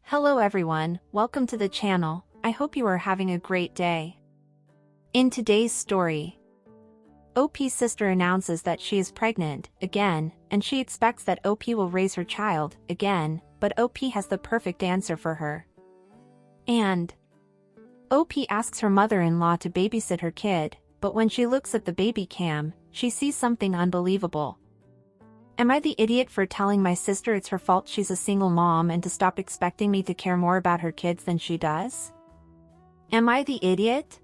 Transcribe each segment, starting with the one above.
Hello everyone, welcome to the channel. I hope you are having a great day. In today's story, OP's sister announces that she is pregnant, again, and she expects that OP will raise her child, again, but OP has the perfect answer for her. And OP asks her mother-in-law to babysit her kid, but when she looks at the baby cam, she sees something unbelievable. Am I the idiot for telling my sister it's her fault she's a single mom and to stop expecting me to care more about her kids than she does? Am I the idiot?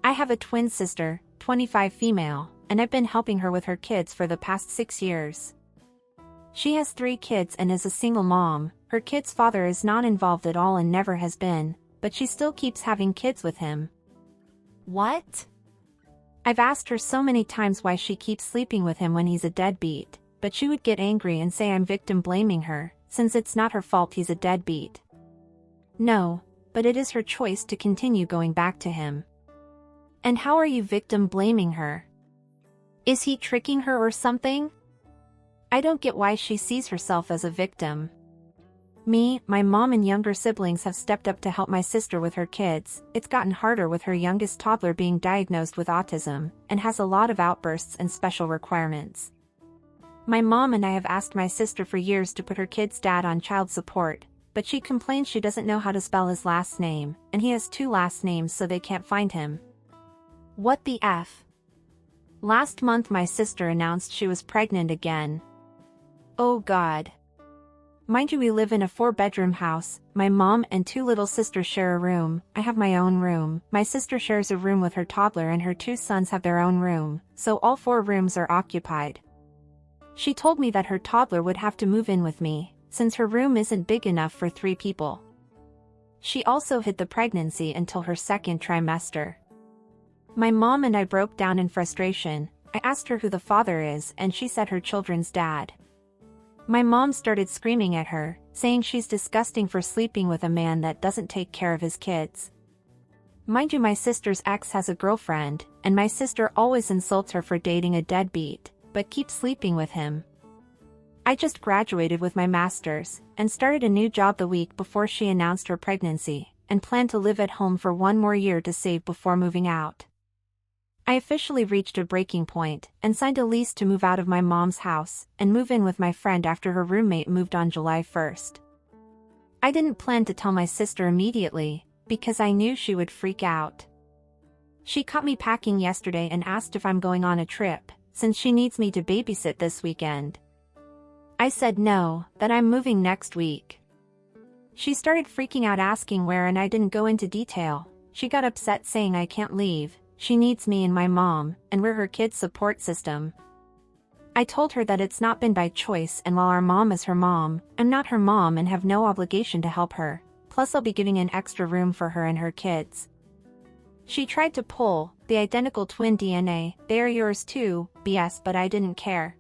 I have a twin sister, 25 female, and I've been helping her with her kids for the past 6 years. She has 3 kids and is a single mom. Her kid's father is not involved at all and never has been, but she still keeps having kids with him. What? I've asked her so many times why she keeps sleeping with him when he's a deadbeat, but she would get angry and say I'm victim blaming her, since it's not her fault he's a deadbeat. No, but it is her choice to continue going back to him. And how are you victim blaming her? Is he tricking her or something? I don't get why she sees herself as a victim. Me, my mom and younger siblings have stepped up to help my sister with her kids. It's gotten harder with her youngest toddler being diagnosed with autism, and has a lot of outbursts and special requirements. My mom and I have asked my sister for years to put her kid's dad on child support, but she complains she doesn't know how to spell his last name, and he has 2 last names so they can't find him. What the F? Last month my sister announced she was pregnant again. Oh God. Mind you, we live in a 4-bedroom house. My mom and 2 little sisters share a room. I have my own room. My sister shares a room with her toddler and her 2 sons have their own room, so all 4 rooms are occupied. She told me that her toddler would have to move in with me, since her room isn't big enough for 3 people. She also hid the pregnancy until her 2nd trimester. My mom and I broke down in frustration. I asked her who the father is and she said her children's dad. My mom started screaming at her, saying she's disgusting for sleeping with a man that doesn't take care of his kids. Mind you, my sister's ex has a girlfriend, and my sister always insults her for dating a deadbeat, but keeps sleeping with him. I just graduated with my master's, and started a new job the week before she announced her pregnancy, and plan to live at home for 1 more year to save before moving out. I officially reached a breaking point, and signed a lease to move out of my mom's house, and move in with my friend after her roommate moved on July 1st. I didn't plan to tell my sister immediately, because I knew she would freak out. She caught me packing yesterday and asked if I'm going on a trip, since she needs me to babysit this weekend. I said no, that I'm moving next week. She started freaking out asking where and I didn't go into detail. She got upset saying I can't leave, she needs me and my mom, and we're her kid's support system. I told her that it's not been by choice, and while our mom is her mom, I'm not her mom and have no obligation to help her, plus I'll be giving an extra room for her and her kids. She tried to pull the identical twin DNA, they are yours too, BS, but I didn't care.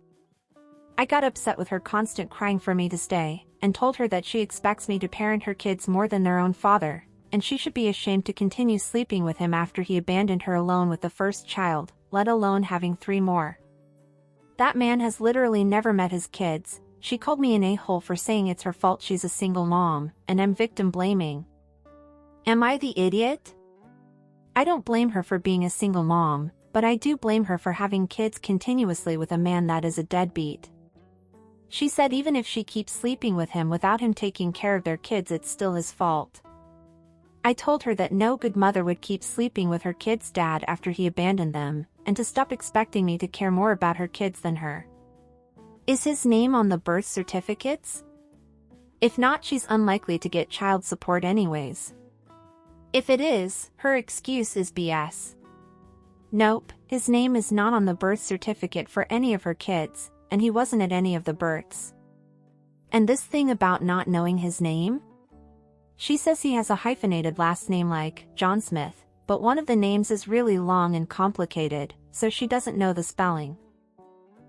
I got upset with her constant crying for me to stay, and told her that she expects me to parent her kids more than their own father, and she should be ashamed to continue sleeping with him after he abandoned her alone with the first child, let alone having 3 more. That man has literally never met his kids. She called me an a-hole for saying it's her fault she's a single mom, and I'm victim blaming. Am I the idiot? I don't blame her for being a single mom, but I do blame her for having kids continuously with a man that is a deadbeat. She said even if she keeps sleeping with him without him taking care of their kids, it's still his fault. I told her that no good mother would keep sleeping with her kid's dad after he abandoned them, and to stop expecting me to care more about her kids than her. Is his name on the birth certificates? If not, she's unlikely to get child support anyways. If it is, her excuse is BS. Nope, his name is not on the birth certificate for any of her kids, and he wasn't at any of the births. And this thing about not knowing his name? She says he has a hyphenated last name like John Smith, but one of the names is really long and complicated, so she doesn't know the spelling.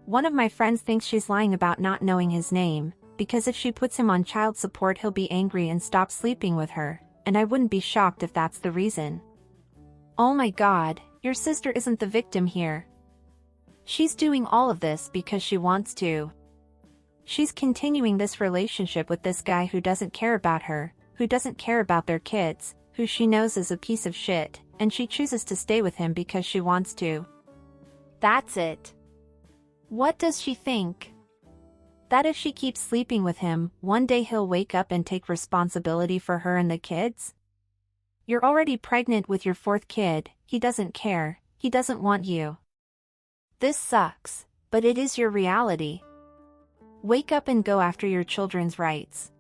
One of my friends thinks she's lying about not knowing his name, because if she puts him on child support he'll be angry and stop sleeping with her, and I wouldn't be shocked if that's the reason. Oh my God, your sister isn't the victim here. She's doing all of this because she wants to. She's continuing this relationship with this guy who doesn't care about her, who doesn't care about their kids, who she knows is a piece of shit, and she chooses to stay with him because she wants to. That's it. What does she think? That if she keeps sleeping with him, one day he'll wake up and take responsibility for her and the kids? You're already pregnant with your fourth kid, he doesn't care, he doesn't want you. This sucks, but it is your reality. Wake up and go after your children's rights.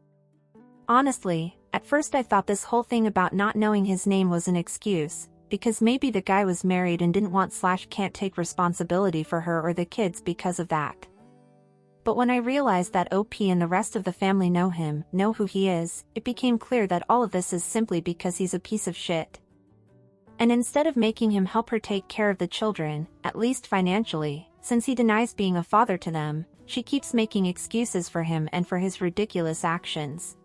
Honestly, at first I thought this whole thing about not knowing his name was an excuse, because maybe the guy was married and didn't want / can't take responsibility for her or the kids because of that. But when I realized that OP and the rest of the family know him, know who he is, it became clear that all of this is simply because he's a piece of shit. And instead of making him help her take care of the children, at least financially, since he denies being a father to them, she keeps making excuses for him and for his ridiculous actions.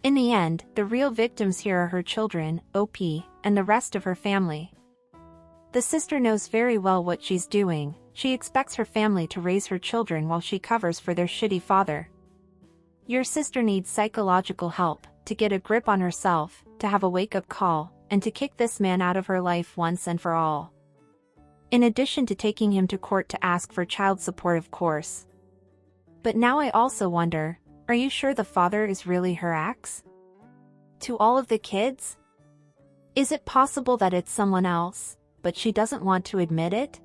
In the end, the real victims here are her children, OP, and the rest of her family. The sister knows very well what she's doing. She expects her family to raise her children while she covers for their shitty father. Your sister needs psychological help, to get a grip on herself, to have a wake-up call, and to kick this man out of her life once and for all. In addition to taking him to court to ask for child support, of course. But now I also wonder, are you sure the father is really her ex? To all of the kids? Is it possible that it's someone else, but she doesn't want to admit it?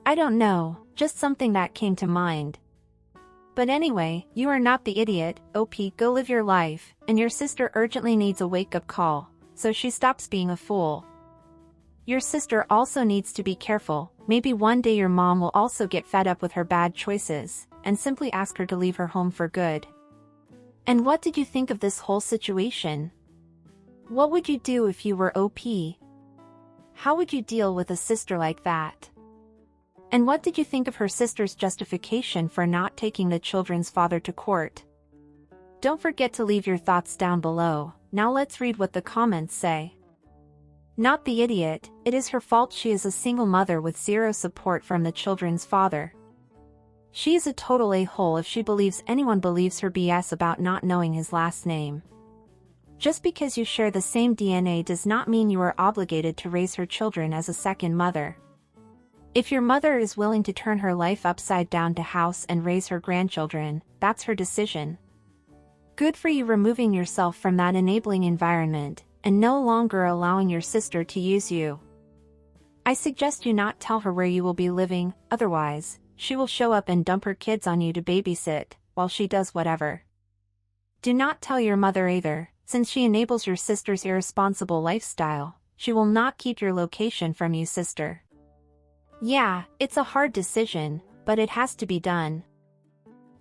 I don't know, just something that came to mind. But anyway, you are not the idiot, OP, go live your life, and your sister urgently needs a wake-up call, so she stops being a fool. Your sister also needs to be careful, maybe one day your mom will also get fed up with her bad choices, and simply ask her to leave her home for good. And what did you think of this whole situation? What would you do if you were OP? How would you deal with a sister like that? And what did you think of her sister's justification for not taking the children's father to court? Don't forget to leave your thoughts down below. Now let's read what the comments say. Not the idiot, it is her fault. She is a single mother with zero support from the children's father. She is a total a-hole if she believes anyone believes her BS about not knowing his last name. Just because you share the same DNA does not mean you are obligated to raise her children as a second mother. If your mother is willing to turn her life upside down to house and raise her grandchildren, that's her decision. Good for you removing yourself from that enabling environment, and no longer allowing your sister to use you. I suggest you not tell her where you will be living, otherwise, she will show up and dump her kids on you to babysit, while she does whatever. Do not tell your mother either, since she enables your sister's irresponsible lifestyle. She will not keep your location from you, sister. Yeah, it's a hard decision, but it has to be done.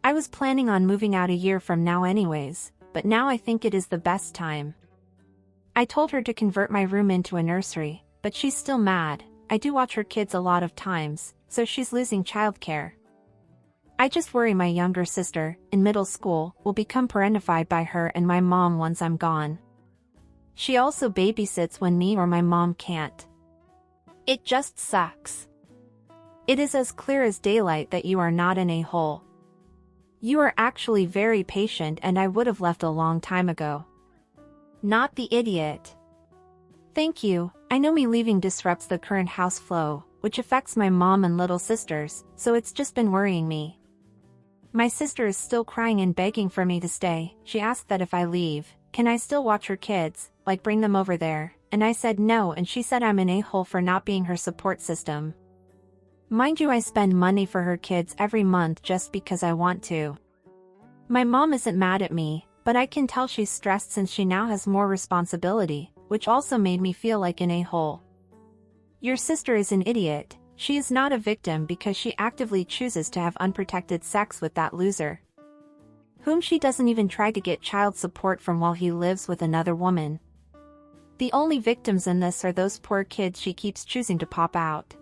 I was planning on moving out a year from now anyways, but now I think it is the best time. I told her to convert my room into a nursery, but she's still mad. I do watch her kids a lot of times, so she's losing childcare. I just worry my younger sister, in middle school, will become parentified by her and my mom once I'm gone. She also babysits when me or my mom can't. It just sucks. It is as clear as daylight that you are not an a-hole. You are actually very patient, and I would have left a long time ago. Not the idiot. Thank you. I know me leaving disrupts the current house flow, which affects my mom and little sisters, so it's just been worrying me. My sister is still crying and begging for me to stay. She asked that if I leave, can I still watch her kids, like bring them over there, and I said no, and she said I'm an a-hole for not being her support system. Mind you, I spend money for her kids every month just because I want to. My mom isn't mad at me, but I can tell she's stressed since she now has more responsibility, which also made me feel like an a-hole. Your sister is an idiot. She is not a victim because she actively chooses to have unprotected sex with that loser, whom she doesn't even try to get child support from while he lives with another woman. The only victims in this are those poor kids she keeps choosing to pop out.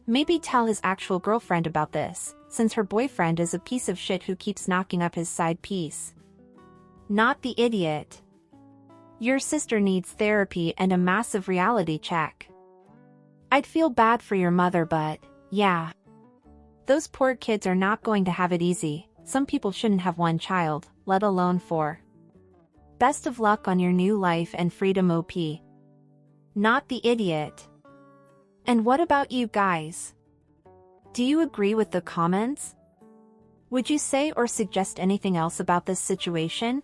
Maybe tell his actual girlfriend about this, since her boyfriend is a piece of shit who keeps knocking up his side piece. Not the idiot. Your sister needs therapy and a massive reality check. I'd feel bad for your mother, but, yeah. Those poor kids are not going to have it easy, some people shouldn't have one child, let alone 4. Best of luck on your new life and freedom, OP. Not the idiot. And what about you guys? Do you agree with the comments? Would you say or suggest anything else about this situation?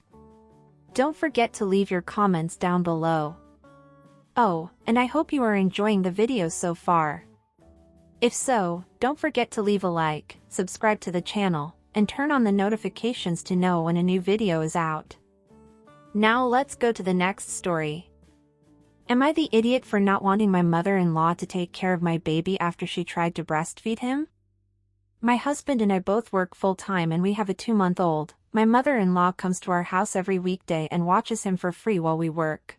Don't forget to leave your comments down below. Oh, and I hope you are enjoying the video so far. If so, don't forget to leave a like, subscribe to the channel, and turn on the notifications to know when a new video is out. Now let's go to the next story. Am I the idiot for not wanting my mother-in-law to take care of my baby after she tried to breastfeed him? My husband and I both work full-time and we have a 2-month-old. My mother-in-law comes to our house every weekday and watches him for free while we work.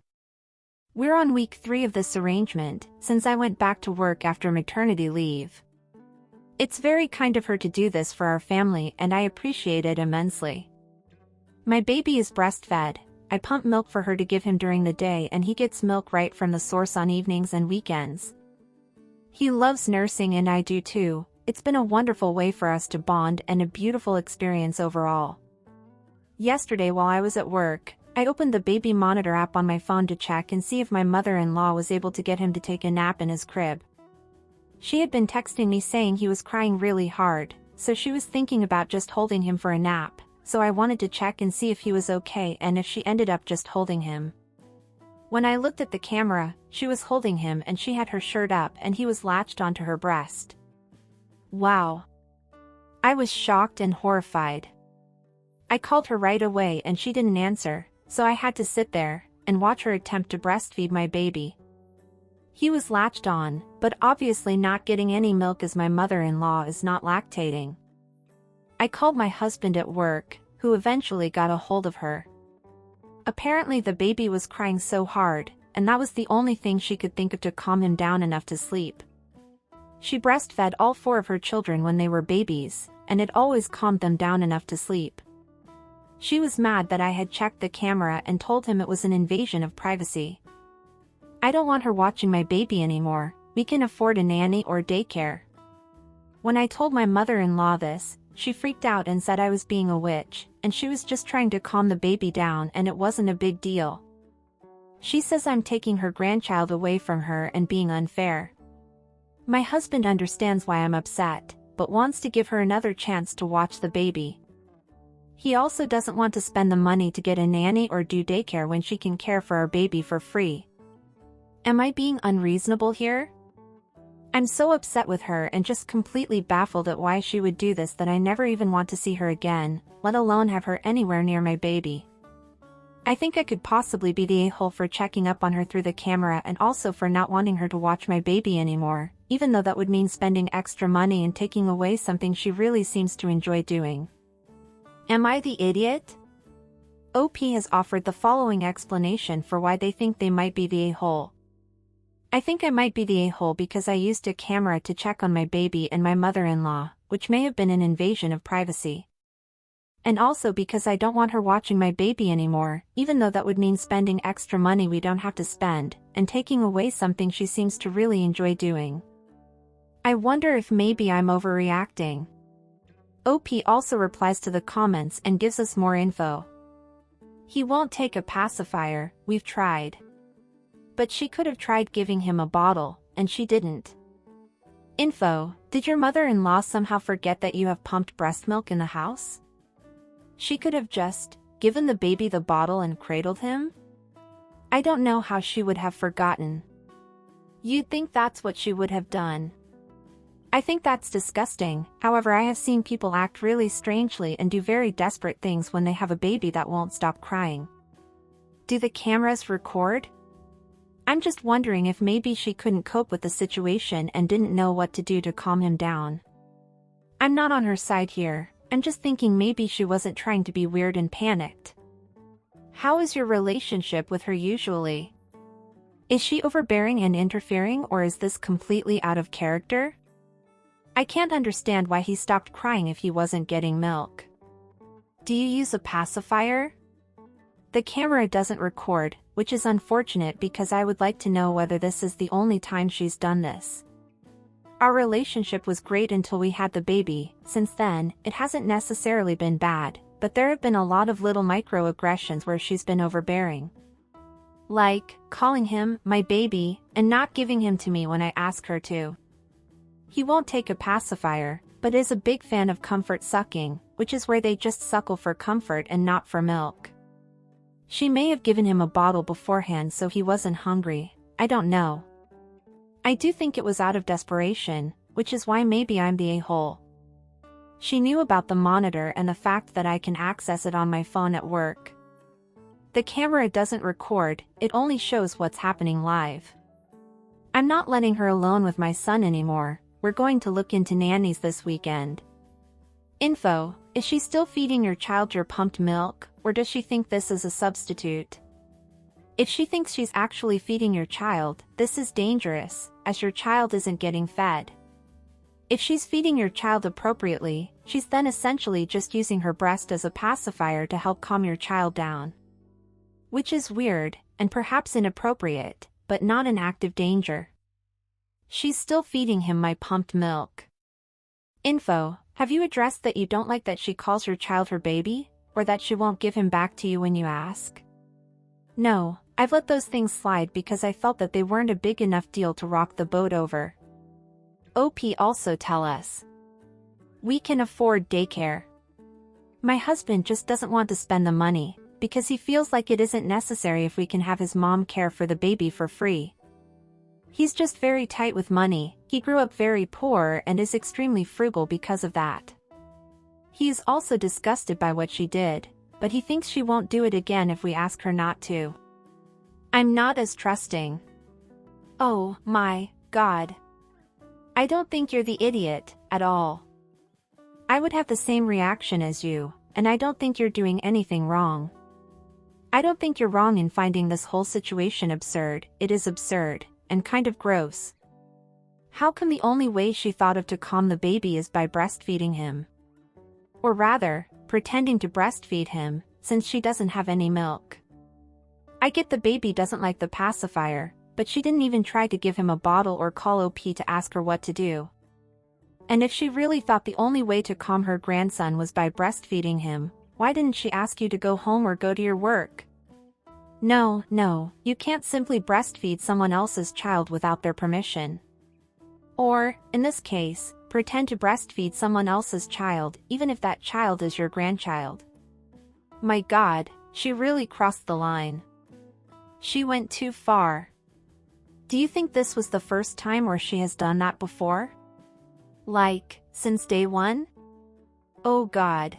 We're on week 3 of this arrangement, since I went back to work after maternity leave. It's very kind of her to do this for our family and I appreciate it immensely. My baby is breastfed. I pump milk for her to give him during the day and he gets milk right from the source on evenings and weekends. He loves nursing and I do too. It's been a wonderful way for us to bond and a beautiful experience overall. Yesterday while I was at work, I opened the baby monitor app on my phone to check and see if my mother-in-law was able to get him to take a nap in his crib. She had been texting me saying he was crying really hard, so she was thinking about just holding him for a nap. So I wanted to check and see if he was okay and if she ended up just holding him. When I looked at the camera, she was holding him and she had her shirt up and he was latched onto her breast. Wow. I was shocked and horrified. I called her right away and she didn't answer, so I had to sit there and watch her attempt to breastfeed my baby. He was latched on, but obviously not getting any milk as my mother-in-law is not lactating. I called my husband at work, who eventually got a hold of her. Apparently the baby was crying so hard, and that was the only thing she could think of to calm him down enough to sleep. She breastfed all 4 of her children when they were babies, and it always calmed them down enough to sleep. She was mad that I had checked the camera and told him it was an invasion of privacy. I don't want her watching my baby anymore. We can afford a nanny or daycare. When I told my mother-in-law this, she freaked out and said I was being a witch, and she was just trying to calm the baby down and it wasn't a big deal. She says I'm taking her grandchild away from her and being unfair. My husband understands why I'm upset, but wants to give her another chance to watch the baby. He also doesn't want to spend the money to get a nanny or do daycare when she can care for our baby for free. Am I being unreasonable here? I'm so upset with her and just completely baffled at why she would do this that I never even want to see her again, let alone have her anywhere near my baby. I think I could possibly be the a-hole for checking up on her through the camera and also for not wanting her to watch my baby anymore, even though that would mean spending extra money and taking away something she really seems to enjoy doing. Am I the idiot? OP has offered the following explanation for why they think they might be the a-hole. I think I might be the a-hole because I used a camera to check on my baby and my mother-in-law, which may have been an invasion of privacy. And also because I don't want her watching my baby anymore, even though that would mean spending extra money we don't have to spend, and taking away something she seems to really enjoy doing. I wonder if maybe I'm overreacting. OP also replies to the comments and gives us more info. He won't take a pacifier, we've tried. But she could have tried giving him a bottle, and she didn't. Info: did your mother-in-law somehow forget that you have pumped breast milk in the house? She could have just given the baby the bottle and cradled him? I don't know how she would have forgotten. You'd think that's what she would have done. I think that's disgusting. However, I have seen people act really strangely and do very desperate things when they have a baby that won't stop crying. Do the cameras record? I'm just wondering if maybe she couldn't cope with the situation and didn't know what to do to calm him down. I'm not on her side here, I'm just thinking maybe she wasn't trying to be weird and panicked. How is your relationship with her usually? Is she overbearing and interfering, or is this completely out of character? I can't understand why he stopped crying if he wasn't getting milk. Do you use a pacifier? The camera doesn't record, which is unfortunate because I would like to know whether this is the only time she's done this. Our relationship was great until we had the baby. Since then, it hasn't necessarily been bad, but there have been a lot of little microaggressions where she's been overbearing. Like, calling him my baby, and not giving him to me when I ask her to. He won't take a pacifier, but is a big fan of comfort sucking, which is where they just suckle for comfort and not for milk. She may have given him a bottle beforehand so he wasn't hungry, I don't know. I do think it was out of desperation, which is why maybe I'm the a-hole. She knew about the monitor and the fact that I can access it on my phone at work. The camera doesn't record, it only shows what's happening live. I'm not letting her alone with my son anymore, we're going to look into nannies this weekend. Info: is she still feeding your child your pumped milk, or does she think this is a substitute? If she thinks she's actually feeding your child, this is dangerous, as your child isn't getting fed. If she's feeding your child appropriately, she's then essentially just using her breast as a pacifier to help calm your child down. Which is weird, and perhaps inappropriate, but not an active danger. She's still feeding him my pumped milk. Info: have you addressed that you don't like that she calls your child her baby, or that she won't give him back to you when you ask? No, I've let those things slide because I felt that they weren't a big enough deal to rock the boat over. OP also tell us. We can afford daycare. My husband just doesn't want to spend the money, because he feels like it isn't necessary if we can have his mom care for the baby for free. He's just very tight with money, he grew up very poor and is extremely frugal because of that. He is also disgusted by what she did, but he thinks she won't do it again if we ask her not to. I'm not as trusting. Oh my God. I don't think you're the idiot, at all. I would have the same reaction as you, and I don't think you're doing anything wrong. I don't think you're wrong in finding this whole situation absurd, it is absurd, and kind of gross. How come the only way she thought of to calm the baby is by breastfeeding him? Or rather, pretending to breastfeed him, since she doesn't have any milk. I get the baby doesn't like the pacifier, but she didn't even try to give him a bottle or call OP to ask her what to do. And if she really thought the only way to calm her grandson was by breastfeeding him, why didn't she ask you to go home or go to your work? No, you can't simply breastfeed someone else's child without their permission. Or, in this case, pretend to breastfeed someone else's child, even if that child is your grandchild. My God, she really crossed the line. She went too far. Do you think this was the first time where she has done that before? Like, since day one? Oh God.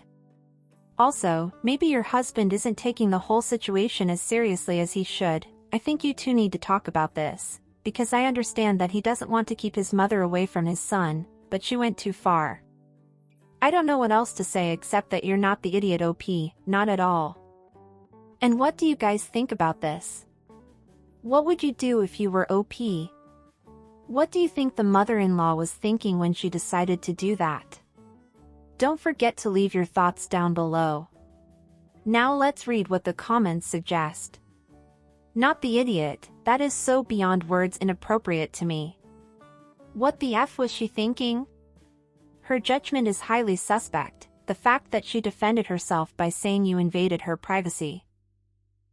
Also, maybe your husband isn't taking the whole situation as seriously as he should. I think you two need to talk about this, because I understand that he doesn't want to keep his mother away from his son, but she went too far. I don't know what else to say except that you're not the idiot OP, not at all. And what do you guys think about this? What would you do if you were OP? What do you think the mother-in-law was thinking when she decided to do that? Don't forget to leave your thoughts down below. Now let's read what the comments suggest. Not the idiot, that is so beyond words inappropriate to me. What the F was she thinking? Her judgment is highly suspect, the fact that she defended herself by saying you invaded her privacy.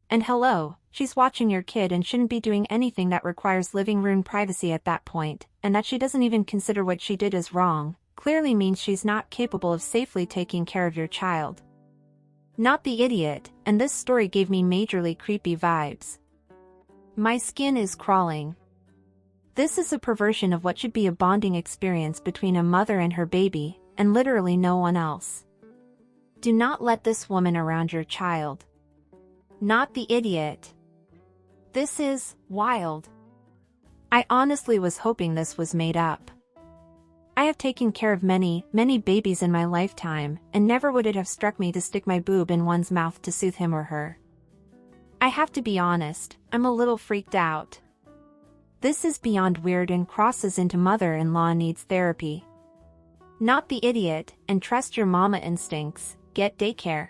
And hello, she's watching your kid and shouldn't be doing anything that requires living room privacy at that point, and that she doesn't even consider what she did as wrong, clearly means she's not capable of safely taking care of your child. Not the idiot, and this story gave me majorly creepy vibes. My skin is crawling. This is a perversion of what should be a bonding experience between a mother and her baby, and literally no one else. Do not let this woman around your child. Not the idiot. This is wild. I honestly was hoping this was made up. I have taken care of many babies in my lifetime, and never would it have struck me to stick my boob in one's mouth to soothe him or her. I have to be honest, I'm a little freaked out. This is beyond weird and crosses into mother-in-law needs therapy. Not the idiot, and trust your mama instincts, get daycare.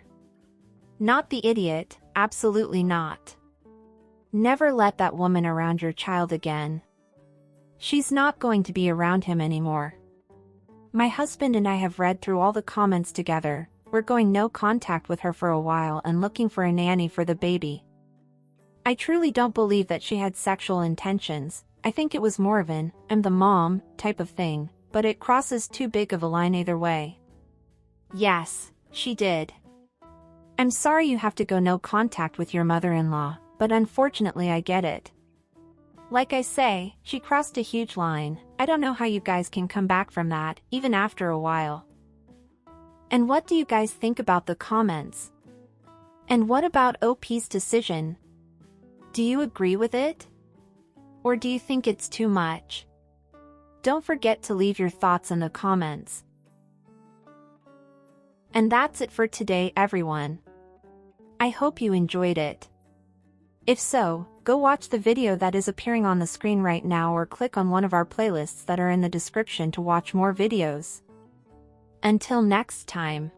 Not the idiot, absolutely not. Never let that woman around your child again. She's not going to be around him anymore. My husband and I have read through all the comments together. We're going no contact with her for a while and looking for a nanny for the baby. I truly don't believe that she had sexual intentions. I think it was more of an, I'm the mom, type of thing, but it crosses too big of a line either way. Yes, she did. I'm sorry you have to go no contact with your mother-in-law, but unfortunately I get it. Like I say, she crossed a huge line. I don't know how you guys can come back from that, even after a while. And what do you guys think about the comments? And what about OP's decision? Do you agree with it? Or do you think it's too much? Don't forget to leave your thoughts in the comments. And that's it for today, everyone. I hope you enjoyed it. If so, go watch the video that is appearing on the screen right now or click on one of our playlists that are in the description to watch more videos. Until next time.